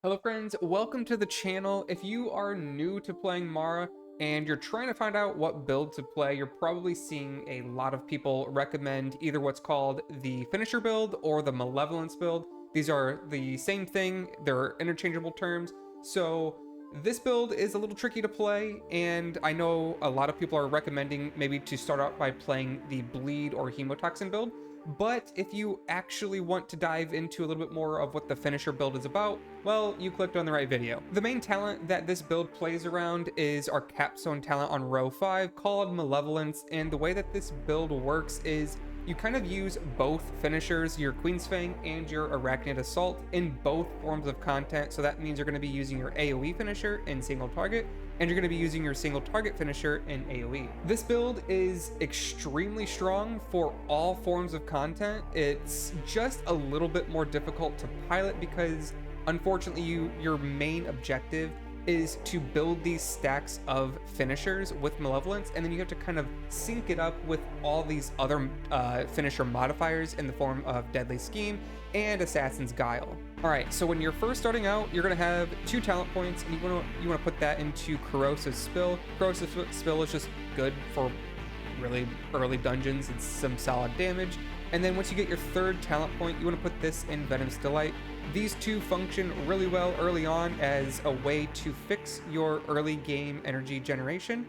Hello friends, welcome to the channel. If you are new to playing Mara and you're trying to find out what build to play, you're probably seeing a lot of people recommend either what's called the finisher build or the malevolence build. These are the same thing, they're interchangeable terms. So this build is a little tricky to play, and I know a lot of people are recommending maybe to start out by playing the bleed or hemotoxin build. But if you actually want to dive into a little bit more of what the finisher build is about, well, you clicked on the right video. The main talent that this build plays around is our capstone talent on row 5 called Malevolence, and the way that this build works is you kind of use both finishers, your Queen's Fang and your Arachnid Assault, in both forms of content. So that means you're going to be using your AoE finisher in single target, and you're going to be using your single target finisher in AoE. This build is extremely strong for all forms of content. It's just a little bit more difficult to pilot because unfortunately your main objective is to build these stacks of finishers with Malevolence, and then you have to kind of sync it up with all these other finisher modifiers in the form of Deadly Scheme and Assassin's Guile. All right, so when you're first starting out, you're gonna have 2 talent points, and you wanna put that into Corrosive Spill. Corrosive Spill is just good for really early dungeons. It's some solid damage. And then once you get your 3rd talent point, you want to put this in Venomous Delight. These two function really well early on as a way to fix your early game energy generation.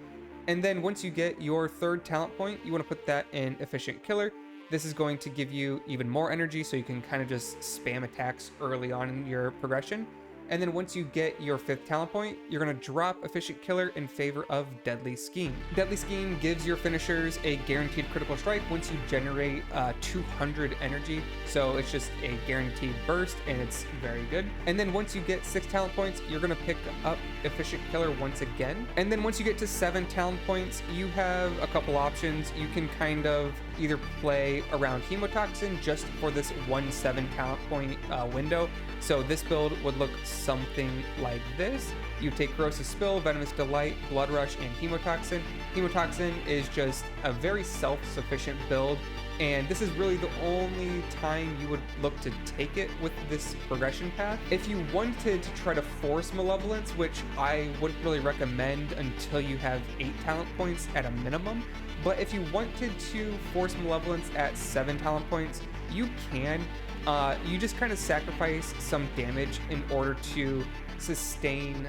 And then once you get your 3rd talent point, you want to put that in Efficient Killer. This is going to give you even more energy, so you can kind of just spam attacks early on in your progression. And then once you get your 5th talent point, you're going to drop Efficient Killer in favor of Deadly Scheme. Deadly Scheme gives your finishers a guaranteed critical strike once you generate 200 energy. So it's just a guaranteed burst, and it's very good. And then once you get 6 talent points, you're going to pick up Efficient Killer once again. And then once you get to 7 talent points, you have a couple options. You can kind of either play around Hemotoxin just for this 1/7 talent point window. So this build would look something like this. You take Corrosive Spill, Venomous Delight, Blood Rush, and Hemotoxin. Hemotoxin is just a very self-sufficient build, and this is really the only time you would look to take it with this progression path. If you wanted to try to force Malevolence, which I wouldn't really recommend until you have 8 talent points at a minimum, but if you wanted to force Malevolence at 7 talent points, you can. You just kind of sacrifice some damage in order to sustain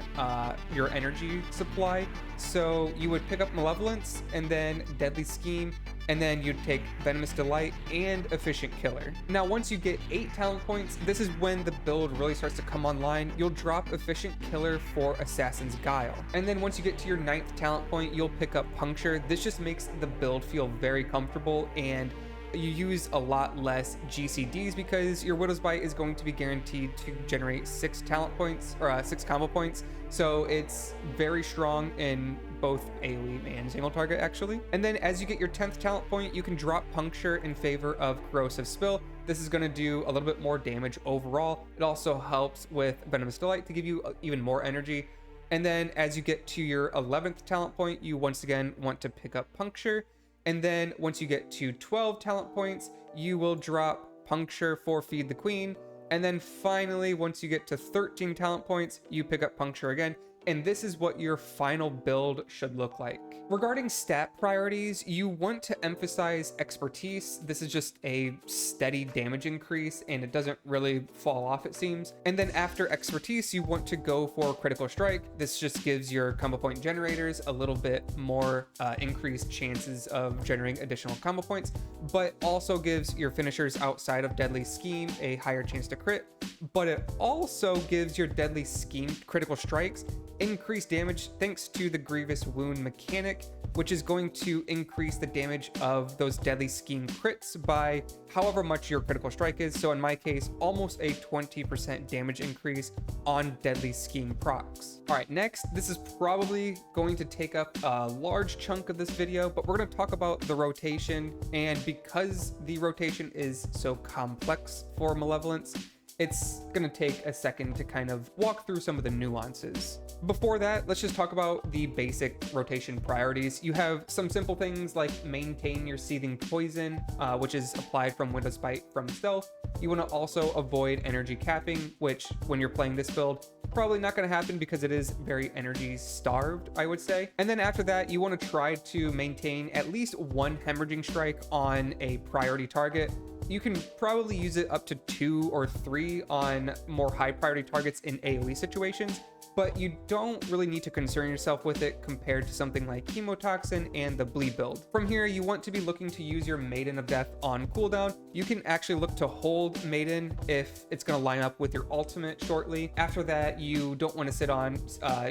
your energy supply. So you would pick up Malevolence and then Deadly Scheme, and then you'd take Venomous Delight and Efficient Killer. Now once you get 8 talent points, this is when the build really starts to come online. You'll drop Efficient Killer for Assassin's Guile. And then once you get to your 9th talent point, you'll pick up Puncture. This just makes the build feel very comfortable, and you use a lot less GCDs because your Widow's Bite is going to be guaranteed to generate 6 talent points, or 6 combo points. So it's very strong in both AoE and single target actually. And then as you get your 10th talent point, you can drop Puncture in favor of Corrosive Spill. This is going to do a little bit more damage overall. It also helps with Venomous Delight to give you even more energy. And then as you get to your 11th talent point, you once again want to pick up Puncture. And then once you get to 12 talent points, you will drop Puncture for Feed the Queen. And then finally, once you get to 13 talent points, you pick up Puncture again. And this is what your final build should look like. Regarding stat priorities, you want to emphasize Expertise. This is just a steady damage increase, and it doesn't really fall off, it seems. And then after Expertise, you want to go for Critical Strike. This just gives your combo point generators a little bit more increased chances of generating additional combo points, but also gives your finishers outside of Deadly Scheme a higher chance to crit. But it also gives your Deadly Scheme critical strikes increased damage thanks to the Grievous Wound mechanic, which is going to increase the damage of those Deadly Scheme crits by however much your critical strike is. So in my case, almost a 20% damage increase on Deadly Scheme procs. All right, next, this is probably going to take up a large chunk of this video, but we're going to talk about the rotation. And because the rotation is so complex for Malevolence, it's going to take a second to kind of walk through some of the nuances. Before that, let's just talk about the basic rotation priorities. You have some simple things like maintain your seething poison, which is applied from Widow's Bite from stealth. You want to also avoid energy capping, which when you're playing this build, probably not going to happen because it is very energy starved, I would say. And then after that, you want to try to maintain at least one hemorrhaging strike on a priority target. You can probably use it up to 2 or 3 on more high priority targets in AoE situations, but you don't really need to concern yourself with it compared to something like Chemotoxin and the Bleed build. From here, you want to be looking to use your Maiden of Death on cooldown. You can actually look to hold Maiden if it's going to line up with your ultimate shortly. After that, you don't want to sit on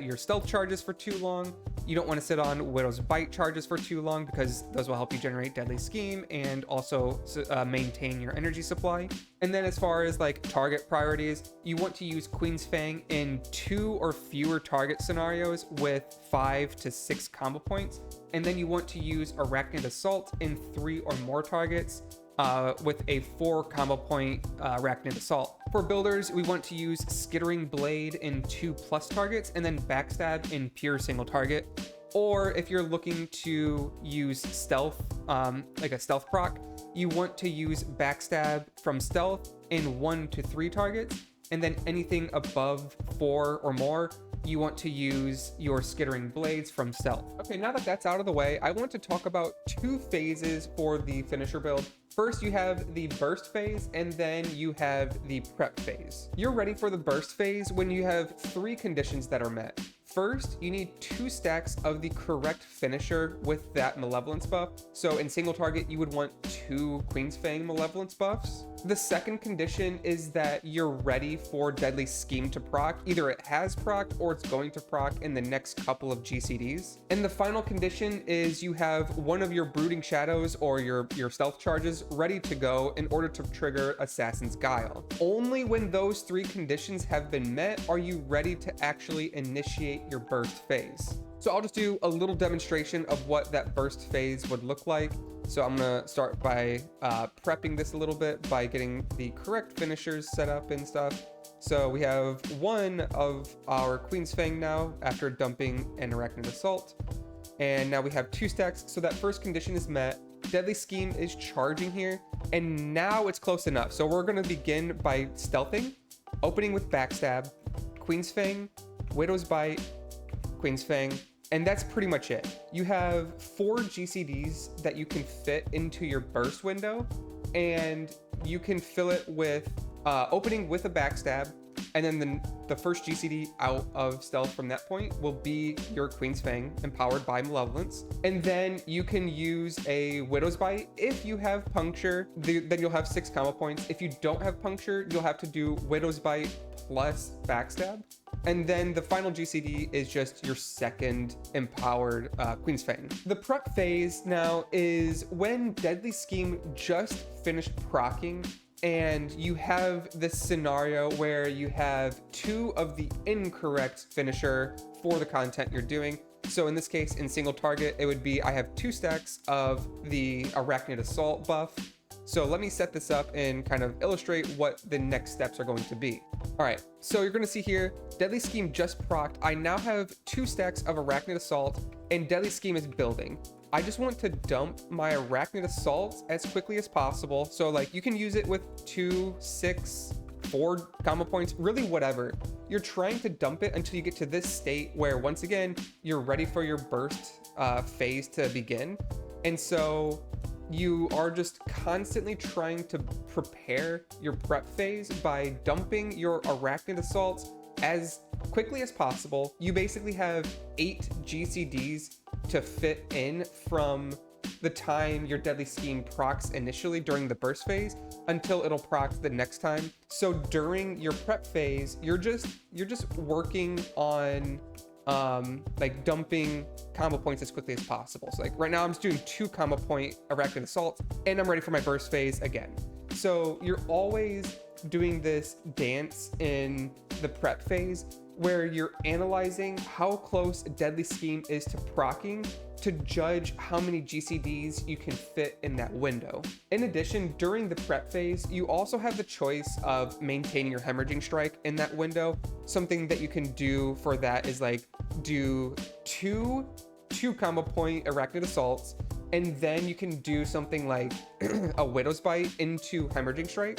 your stealth charges for too long. You don't want to sit on Widow's Bite charges for too long because those will help you generate Deadly Scheme and also maintain your energy supply. And then as far as like target priorities, you want to use Queen's Fang in 2 or fewer target scenarios with 5 to 6 combo points. And then you want to use Arachnid Assault in 3 or more targets with a 4 combo point Arachnid Assault. For builders, we want to use Skittering Blade in 2+ targets and then Backstab in pure single target. Or if you're looking to use stealth, like a stealth proc, you want to use Backstab from stealth in 1 to 3 targets, and then anything above 4 or more, you want to use your Skittering Blades from stealth. Okay, now that that's out of the way, I want to talk about 2 phases for the finisher build. First, you have the burst phase, and then you have the prep phase. You're ready for the burst phase when you have 3 conditions that are met. First, you need 2 stacks of the correct finisher with that Malevolence buff. So in single target, you would want 2 Queen's Fang Malevolence buffs. The second condition is that you're ready for Deadly Scheme to proc. Either it has procced or it's going to proc in the next couple of GCDs. And the final condition is you have one of your Brooding Shadows or your stealth charges ready to go in order to trigger Assassin's Guile. Only when those 3 conditions have been met are you ready to actually initiate your burst phase. So I'll just do a little demonstration of what that burst phase would look like. So I'm gonna start by prepping this a little bit by getting the correct finishers set up and stuff. So we have one of our Queen's Fang now after dumping an Arachnid Assault. And now we have 2 stacks. So that first condition is met. Deadly Scheme is charging here. And now it's close enough. So we're gonna begin by stealthing, opening with Backstab, Queen's Fang, Widow's Bite, Queen's Fang, and that's pretty much it. You have 4 GCDs that you can fit into your burst window, and you can fill it with opening with a Backstab, and then the first GCD out of stealth from that point will be your Queen's Fang, empowered by Malevolence. And then you can use a Widow's Bite. If you have Puncture, then you'll have 6 combo points. If you don't have Puncture, you'll have to do Widow's Bite plus Backstab. And then the final GCD is just your second empowered Queen's Fang. The prep phase now is when Deadly Scheme just finished proccing and you have this scenario where you have 2 of the incorrect finisher for the content you're doing. So in this case, in single target, it would be I have 2 stacks of the Arachnid Assault buff. So let me set this up and kind of illustrate what the next steps are going to be. All right, so you're going to see here, Deadly Scheme just procced. I now have 2 stacks of Arachnid Assault and Deadly Scheme is building. I just want to dump my Arachnid Assault as quickly as possible. So like you can use it with 2, 6, 4 combo points, really whatever. You're trying to dump it until you get to this state where once again, you're ready for your burst phase to begin. And so you are just constantly trying to prepare your prep phase by dumping your Arachnid Assaults as quickly as possible. You basically have 8 GCDs to fit in from the time your Deadly Scheme procs initially during the burst phase until it'll proc the next time. So during your prep phase, you're just working on like dumping combo points as quickly as possible. So like right now I'm just doing 2 combo point Arachnid Assault and I'm ready for my burst phase again. So you're always doing this dance in the prep phase where you're analyzing how close Deadly Scheme is to proccing to judge how many GCDs you can fit in that window. In addition, during the prep phase, you also have the choice of maintaining your hemorrhaging strike in that window. Something that you can do for that is like do two combo point arachnid assaults, and then you can do something like a Widow's Bite into hemorrhaging strike.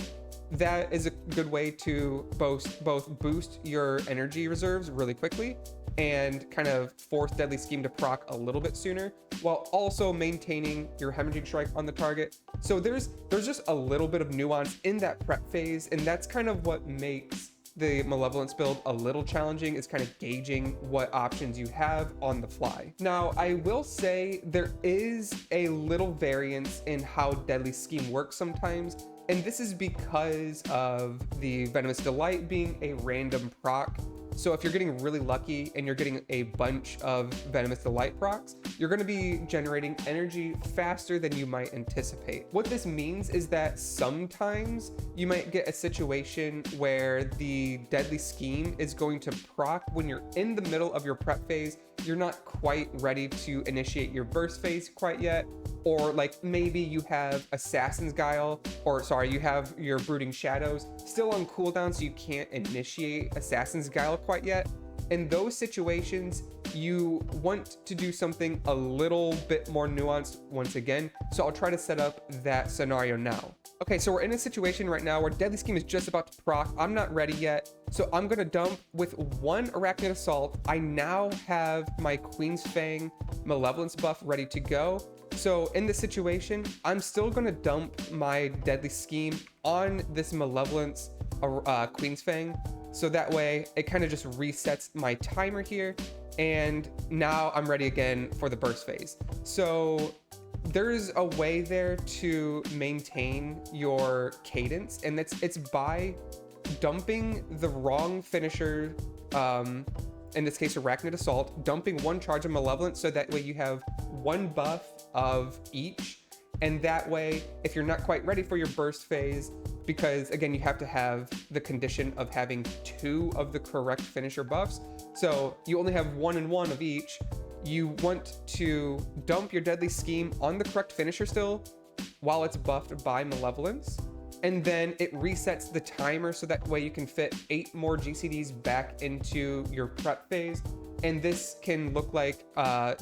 That is a good way to both boost your energy reserves really quickly and kind of force Deadly Scheme to proc a little bit sooner, while also maintaining your hemorrhaging strike on the target. So there's just a little bit of nuance in that prep phase, and that's kind of what makes the Malevolence build a little challenging, is kind of gauging what options you have on the fly. Now, I will say there is a little variance in how Deadly Scheme works sometimes, and this is because of the Venomous Delight being a random proc. So if you're getting really lucky and you're getting a bunch of Venomous Delight procs, you're going to be generating energy faster than you might anticipate. What this means is that sometimes you might get a situation where the Deadly Scheme is going to proc when you're in the middle of your prep phase. You're not quite ready to initiate your burst phase quite yet, or like maybe you have Assassin's Guile, or sorry, you have your Brooding Shadows still on cooldown, so you can't initiate Assassin's Guile quite yet. In those situations, you want to do something a little bit more nuanced once again. So I'll try to set up that scenario now. Okay, so we're in a situation right now where Deadly Scheme is just about to proc. I'm not ready yet, so I'm gonna dump with one Arachnid Assault. I now have my Queen's Fang Malevolence buff ready to go. So in this situation, I'm still gonna dump my Deadly Scheme on this Malevolence Queen's Fang. So that way it kind of just resets my timer here. And now I'm ready again for the burst phase. So there's a way there to maintain your cadence, and it's by dumping the wrong finisher, in this case Arachnid Assault, dumping one charge of Malevolence, so that way you have one buff of each. And that way, if you're not quite ready for your burst phase, because again, you have to have the condition of having 2 of the correct finisher buffs, so you only have 1 and 1 of each, you want to dump your Deadly Scheme on the correct finisher still while it's buffed by Malevolence, and then it resets the timer, so that way you can fit 8 more GCDs back into your prep phase. And this can look like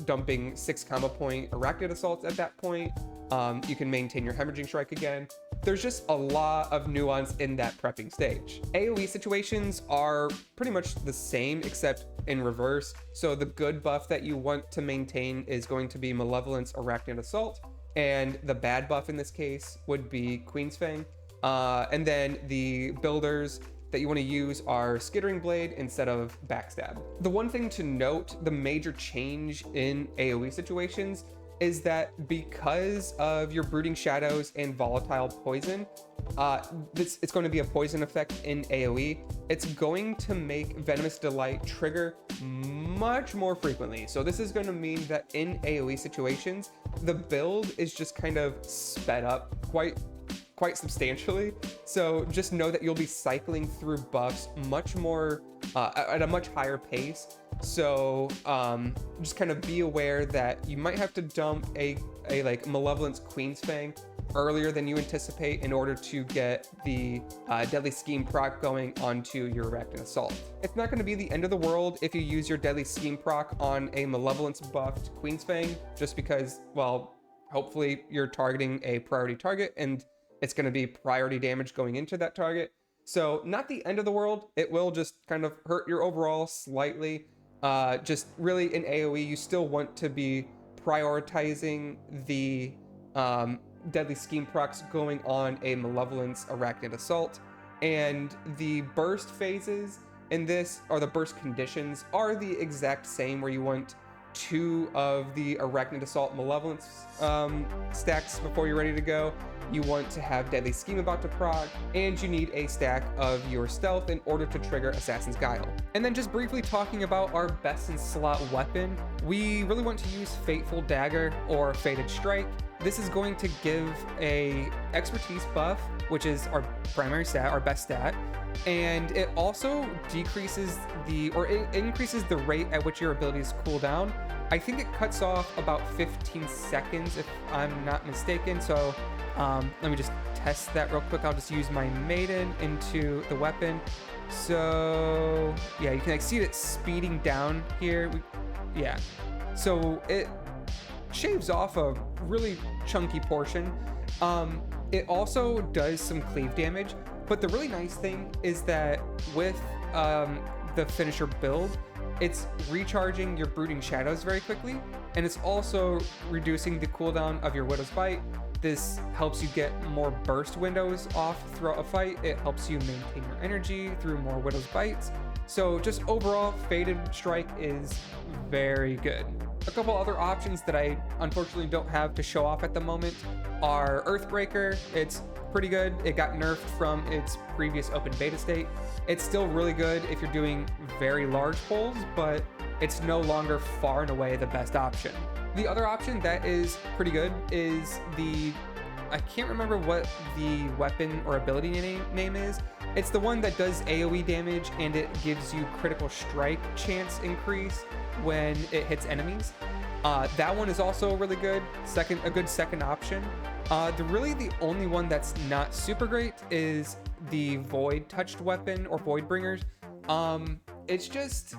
dumping 6 combo point Arachnid Assaults at that point. You can maintain your Hemorrhaging Strike again. There's just a lot of nuance in that prepping stage. AoE situations are pretty much the same, except in reverse. So the good buff that you want to maintain is going to be Malevolence Arachnid Assault, and the bad buff in this case would be Queen's Fang. And then the builders that you want to use are Skittering Blade instead of Backstab. The one thing to note, the major change in AoE situations, is that because of your Brooding Shadows and Volatile Poison, it's going to be a poison effect in AoE. It's going to make Venomous Delight trigger much more frequently. So this is going to mean that in AoE situations, the build is just kind of sped up quite substantially. So just know that you'll be cycling through buffs much more at a much higher pace. So just kind of be aware that you might have to dump a like Malevolence Queen's Fang earlier than you anticipate in order to get the Deadly Scheme proc going onto your Arachnid Assault. It's not going to be the end of the world if you use your Deadly Scheme proc on a Malevolence buffed Queen's Fang, just because, well, hopefully you're targeting a priority target and it's going to be priority damage going into that target. So not the end of the world. It will just kind of hurt your overall slightly. Just really in AoE, you still want to be prioritizing the Deadly Scheme procs going on a Malevolence Arachnid Assault. And the burst phases in this, or the burst conditions, are the exact same, where you want 2 of the Arachnid Assault Malevolence stacks before you're ready to go. You want to have Deadly Scheme about to proc, and you need a stack of your Stealth in order to trigger Assassin's Guile. And then just briefly talking about our best in slot weapon, we really want to use Fateful Dagger or Fated Strike. this is going to give a expertise buff, which is our primary stat, our best stat, and it also decreases it increases the rate at which your abilities cool down. I think it cuts off about 15 seconds if I'm not mistaken. So let me just test that real quick. I'll just use my maiden into the weapon. So yeah, you can like see it speeding down here. Yeah, so it shaves off a really chunky portion. It also does some cleave damage, but the really nice thing is that with the finisher build, it's recharging your Brooding Shadows very quickly, and it's also reducing the cooldown of your Widow's Bite. This helps you get more burst windows off throughout a fight. It helps you maintain your energy through more Widow's Bites. So just overall, Fated Strike is very good. A couple other options that I unfortunately don't have to show off at the moment are Earthbreaker. It's pretty good. It got nerfed from its previous open beta state. It's still really good if you're doing very large pulls, but it's no longer far and away the best option. The other option that is pretty good is I can't remember what the weapon or ability name is. It's the one that does AoE damage and it gives you critical strike chance increase when it hits enemies. That one is also really good, a good second option. The only one that's not super great is the Void touched weapon or Void Bringers. It just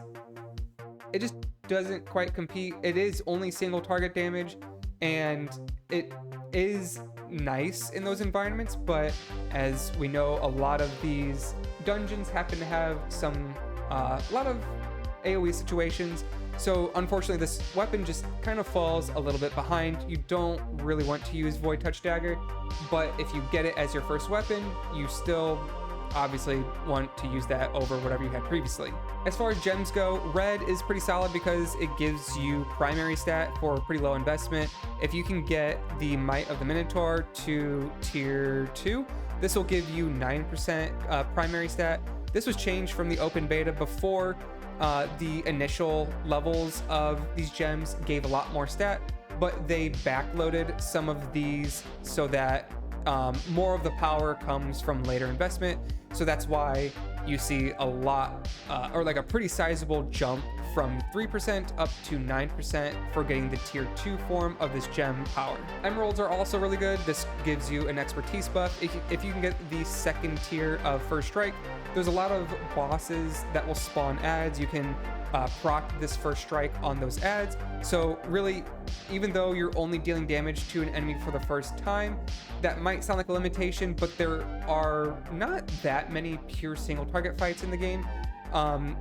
doesn't quite compete. It is only single target damage, and it is nice in those environments, but as we know, a lot of these dungeons happen to have a lot of AoE situations. So unfortunately, this weapon just kind of falls a little bit behind. You don't really want to use Void Touch Dagger, but if you get it as your first weapon, you still obviously want to use that over whatever you had previously. As far as gems go, red is pretty solid because it gives you primary stat for pretty low investment. If you can get the Might of the Minotaur to tier 2, this will give you 9% primary stat. This was changed from the open beta. Before, the initial levels of these gems gave a lot more stat, but they backloaded some of these so that more of the power comes from later investment. So that's why you see a lot or like a pretty sizable jump from 3% up to 9% for getting the tier 2 form of this gem power. Emeralds are also really good. This gives you an expertise buff. If you can get the second tier of First Strike, there's a lot of bosses that will spawn ads. You can proc this First Strike on those ads. So really, even though you're only dealing damage to an enemy for the first time, that might sound like a limitation, but there are not that many pure single target fights in the game.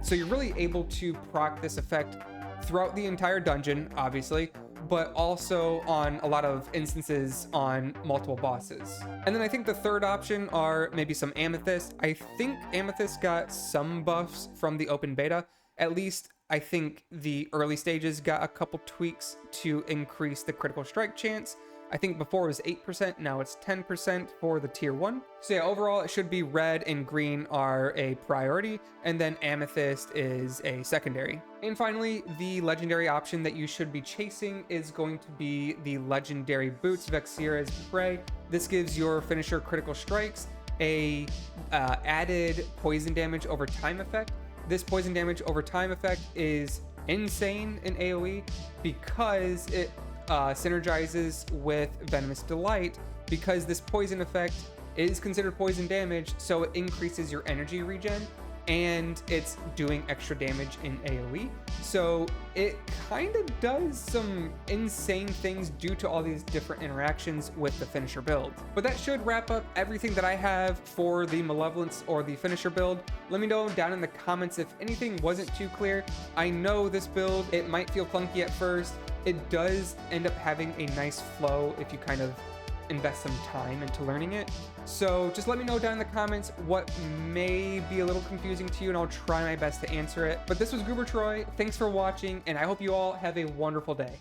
So you're really able to proc this effect throughout the entire dungeon, obviously, but also on a lot of instances on multiple bosses. And then I think the third option are maybe some Amethyst. I think Amethyst got some buffs from the open beta. At least I think the early stages got a couple tweaks to increase the critical strike chance. I think before it was 8%, now it's 10% for the tier 1. So yeah, overall it should be red and green are a priority, and then Amethyst is a secondary. And finally, the legendary option that you should be chasing is going to be the legendary boots, Vexira's Prey. This gives your finisher critical strikes a added poison damage over time effect. This poison damage over time effect is insane in AoE because it synergizes with Venomous Delight, because this poison effect is considered poison damage, so it increases your energy regen and it's doing extra damage in AoE. So it kind of does some insane things due to all these different interactions with the finisher build. But that should wrap up everything that I have for the Malevolence or the finisher build. Let me know down in the comments if anything wasn't too clear. I know this build, it might feel clunky at first. It does end up having a nice flow if you kind of invest some time into learning it. So just let me know down in the comments what may be a little confusing to you, and I'll try my best to answer it. But this was GooberTroy. Thanks for watching, and I hope you all have a wonderful day.